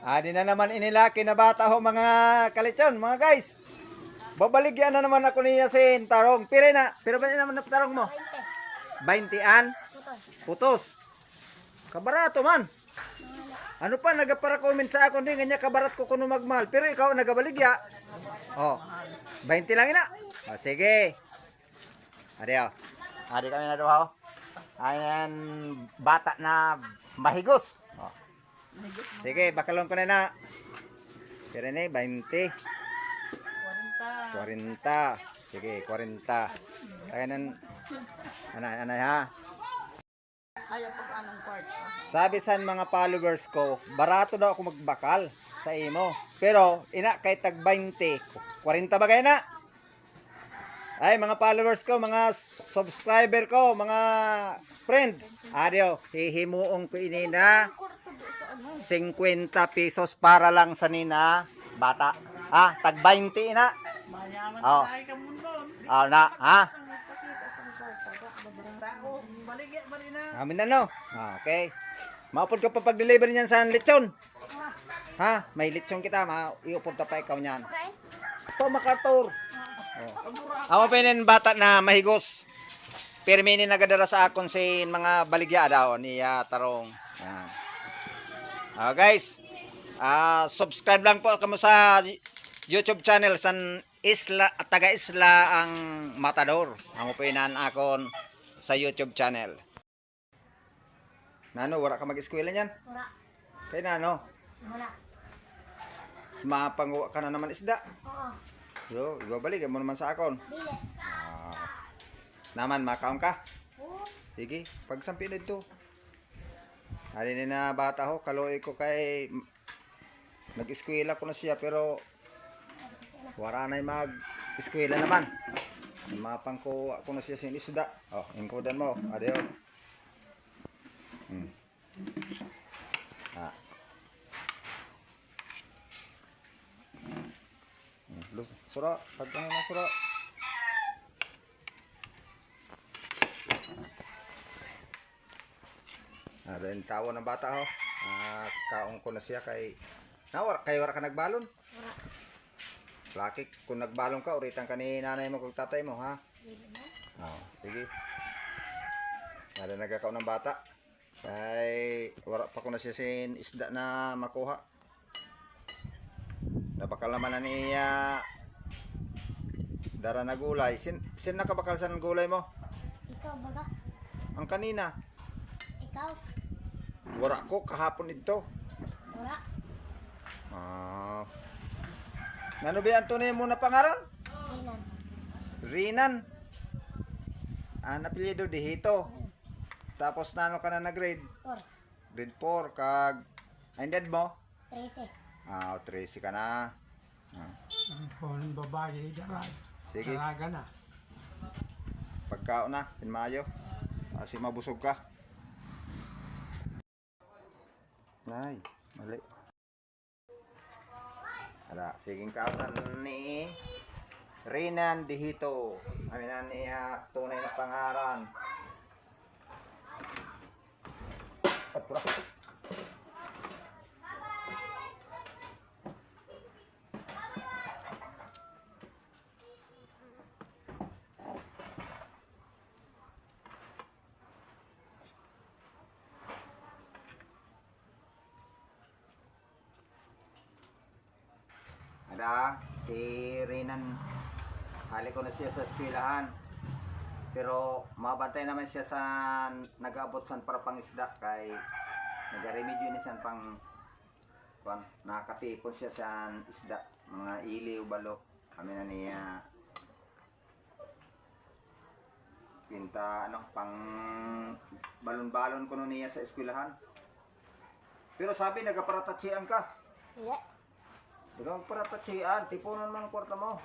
Adi na naman inilaki na bata ho mga kalitsyon, mga guys. Babaligyan na naman ako niya sin tarong. Pero ba naman na tarong mo? 20 an? Putos. Kabarato man. Ano pa, nagapara-comment sa ako din, ganyan kabarat ko kuno magmahal. Pero ikaw, nagabaligya. Oh, 20 lang ina. Oh, sige. Adi oh. Adi kami na duha oh. Ayan, bata na mahigos. Oh. Sige, bakalong ko na. Pero na 20. 40. Sige, 40. Kaya nan, anay ha. Sabi sa mga followers ko, barato daw ako magbakal sa imo. Pero, ina, kahit tag 20, 40 ba kayo na? Ay, mga followers ko, mga subscriber ko, mga friend. Adio, hihimuong ko inina 50 pesos para lang sa nina bata. Ah, tag 20 na. Oh. Oh, na, ha? Amin na no. Ah, okay. Maupod ka pa pag-deliver niyan sa lechon. Ha? May lechon kita, iupod pa ikaw niyan. Po makatur. Oh. Ako pinin bata na mahigos. Perminin nagadara sa akon sin mga baligya daw niya tarong. Yan. Guys, subscribe lang po kamo sa YouTube channel san Isla at taga Isla ang Matador. Amo pinan akon sa YouTube channel. Nano, wala ka mag-eskwela niyan? Wala. Kaya nano? Wala. Mapanguha ka na naman isda? Oo. Yo, ibabalik mo naman sa akon. Dili. Naman, makaon ka? Oo. Sige, pagsampi na ito. Halin na bata ho, kaloy ko kay nag-eskwela ko na siya pero wala na mag-eskwela naman. Mapangkuha ko na siya sin isda. Oh, ingkodan mo. Adeo. Sura, pagkano na sura. Rin tawa ng bata ho. Kaong ko na siya kay wala ka nagbalon? Wala. Laki, kung nagbalon ka, uritan ka ni nanay mo kung tatay mo, ha? Sige. Rin nagkakaw ng bata. Kay wala pa ko na siya sin isda na makuha. Nabakal naman na niya dara na gulay. Sin nakabakal sa gulay mo? Ikaw baga? Ang kanina. Ikaw? Wala ko kahapon ito. Wala. Nano ba yan tunay mo na pangaran? Rinan. Rinan. Napilyedo dihito. Tapos nano ka na grade? 4. Grade 4 kag edad mo? 13. 13 ka na. Ang punong babae, Sige. daraga na. Pagkaon na, pinmayo. Kasi mabusog ka. Ay, mali. Ala, siging kaonan ni Rinan Dihito. Aminan niya tunay na pangaran. Ada, si Rinan, hali ko na siya sa eskwelahan. Pero mabantay naman siya sa nag-abot san para pangisda kay nag-remedyo ni san pang nakatipon siya sa isda, mga iliw, balok. Kami na niya pinta pang balon-balon ko niya sa eskwelahan. Pero sabi nagaparatatsian ka. Hindi. Ikaw paratatsian, tipunan mo ang kwarta mo.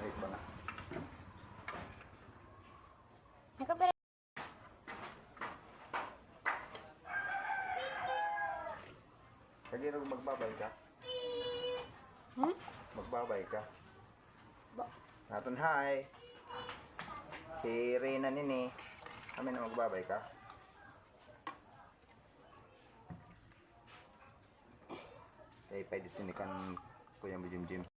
Wait ba na? Nakapira. Kagiro magbabay ka? Hmm? Magbabay ka? Ba. Naton hi. Si Reyna nini. Kami na magbabay ka? Eh, pwede tinikan Kuya mo Jim Jim.